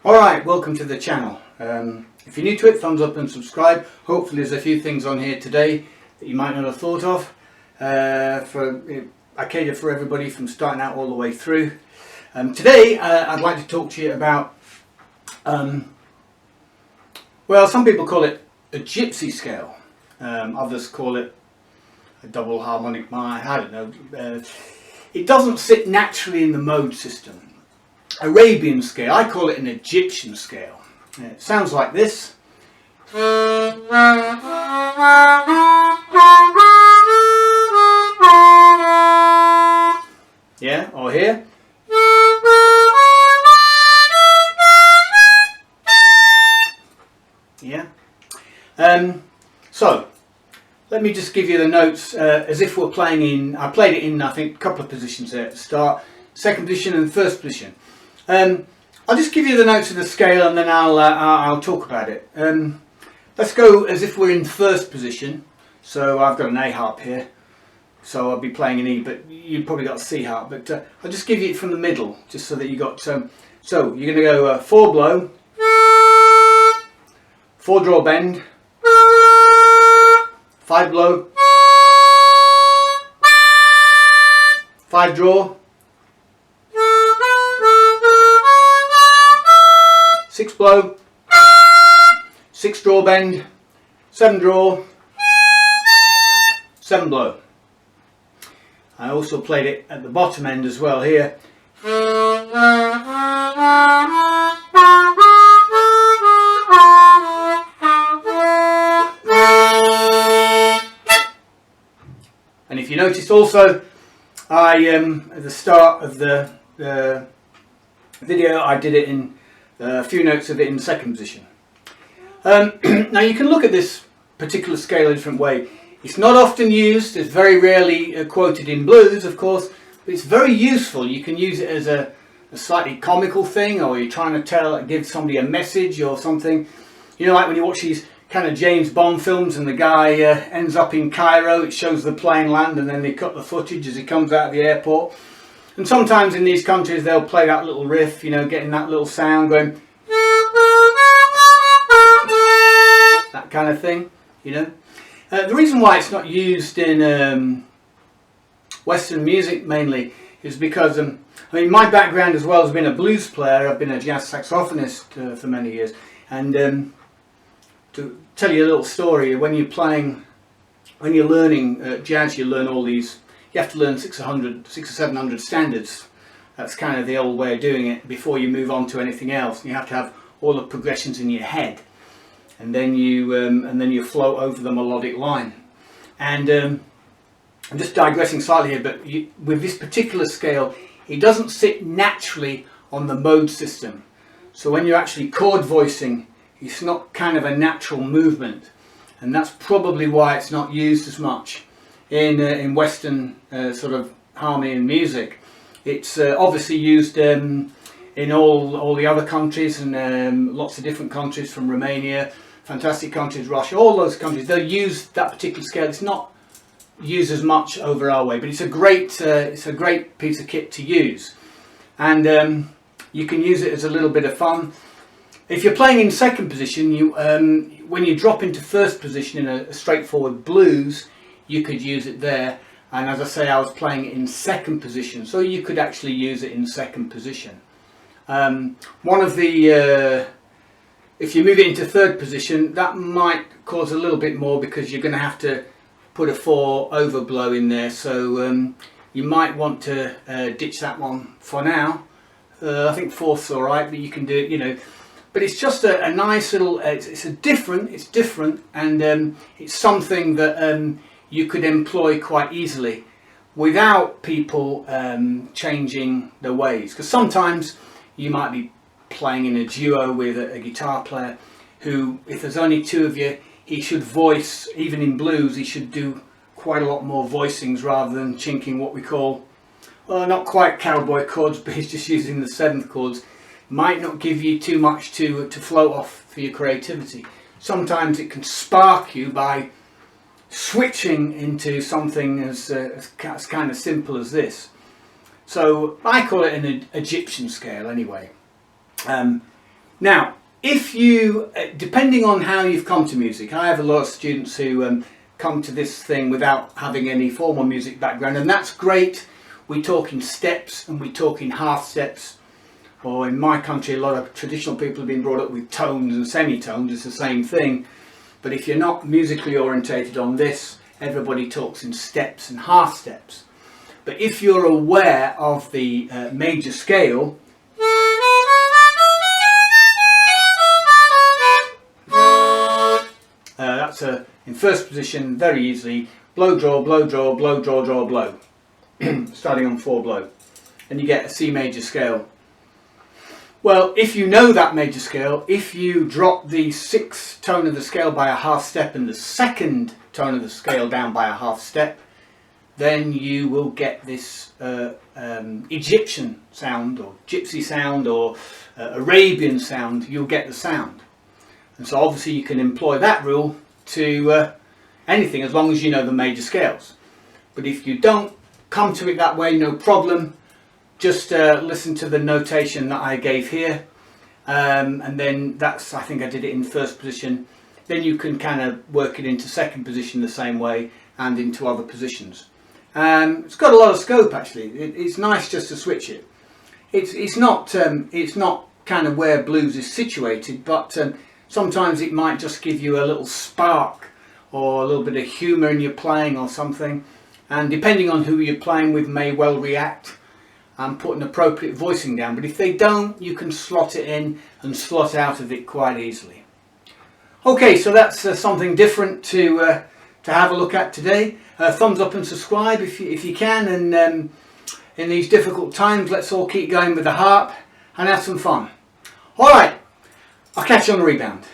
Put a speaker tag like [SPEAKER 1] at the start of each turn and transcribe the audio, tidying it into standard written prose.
[SPEAKER 1] Alright, welcome to the channel. If you're new to it, thumbs up and subscribe. Hopefully there's a few things on here today that you might not have thought of. I cater for everybody from starting out all the way through. Today I'd like to talk to you about, well, some people call it a Gypsy Scale. Others call it a double harmonic mine, I don't know. It doesn't sit naturally in the mode system. Arabian Scale, I call it an Egyptian Scale. It sounds like this. Yeah, or here. Yeah. So, let me just give you the notes as if we're playing in, I played it in I think a couple of positions there at the start, second position and first position. I'll just give you the notes of the scale and then I'll talk about it. Let's go as if we're in first position. So I've got an A harp here, so I'll be playing an E, but you've probably got a C harp. But I'll just give you it from the middle, just so that you got. So you're going to go 4 blow, 4 draw bend, 5 blow, 5 draw, 6 blow, 6 draw bend, 7 draw, 7 blow. I also played it at the bottom end as well here. And if you noticed also, at the start of the video, I did it in a few notes of it in the second position. Now you can look at this particular scale a different way. It's not often used, it's very rarely quoted in blues, of course, but it's very useful. You can use it as a slightly comical thing, or you're trying to give somebody a message or something. You know, like when you watch these kind of James Bond films and the guy ends up in Cairo, it shows the plane land and then they cut the footage as he comes out of the airport. And sometimes in these countries they'll play that little riff, you know, getting that little sound going, that kind of thing, you know. The reason why it's not used in Western music mainly is because, I mean, my background as well has been a blues player. I've been a jazz saxophonist for many years. And to tell you a little story, when you're learning jazz, you learn all these. You have to learn 600 or 700 standards. That's kind of the old way of doing it before you move on to anything else. You have to have all the progressions in your head, and then you float over the melodic line. And I'm just digressing slightly here, but with this particular scale, it doesn't sit naturally on the mode system. So when you're actually chord voicing, it's not kind of a natural movement, and that's probably why it's not used as much in Western sort of harmony and music. It's obviously used in all the other countries, and lots of different countries, from Romania, fantastic countries, Russia, all those countries, they'll use that particular scale. It's not used as much over our way, but it's a great piece of kit to use, and you can use it as a little bit of fun. If you're playing in second position, when you drop into first position in a straightforward blues, you could use it there. And as I say, I was playing it in second position, so you could actually use it in second position. If you move it into third position, that might cause a little bit more, because you're going to have to put a 4 overblow in there, so you might want to ditch that one for now. I think fourth's alright, but you can do it, you know. But it's just a nice little, it's different, and it's something that you could employ quite easily without people changing their ways. Because sometimes you might be playing in a duo with a guitar player who, if there's only 2 of you, he should voice, even in blues, he should do quite a lot more voicings rather than chinking what we call, well, not quite cowboy chords, but he's just using the 7th chords. Might not give you too much to float off for your creativity. Sometimes it can spark you by switching into something as kind of simple as this. So I call it an Egyptian scale anyway. Now, if you, depending on how you've come to music, I have a lot of students who come to this thing without having any formal music background, and that's great. We talk in steps and we talk in half steps, or in my country a lot of traditional people have been brought up with tones and semitones. It's the same thing, but if you're not musically orientated on this, everybody talks in steps and half steps. But if you're aware of the major scale, that's in first position, very easily, blow, draw, blow, draw, blow, draw, draw, blow, starting on 4 blow, and you get a C major scale. Well, if you know that major scale, if you drop the 6th tone of the scale by a half step and the 2nd tone of the scale down by a half step, then you will get this Egyptian sound, or Gypsy sound, or Arabian sound. You'll get the sound. And so obviously you can employ that rule to anything as long as you know the major scales. But if you don't come to it that way, no problem. Just listen to the notation that I gave here, and then that's, I think I did it in first position. Then you can kind of work it into second position the same way and into other positions. It's got a lot of scope actually. It's nice just to switch it. It's not kind of where blues is situated, but sometimes it might just give you a little spark or a little bit of humour in your playing or something, and depending on who you're playing with may well react and put an appropriate voicing down. But if they don't, you can slot it in and slot out of it quite easily. Okay, so that's something different to have a look at today. Thumbs up and subscribe if you can, and in these difficult times, let's all keep going with the harp and have some fun. Alright, I'll catch you on the rebound.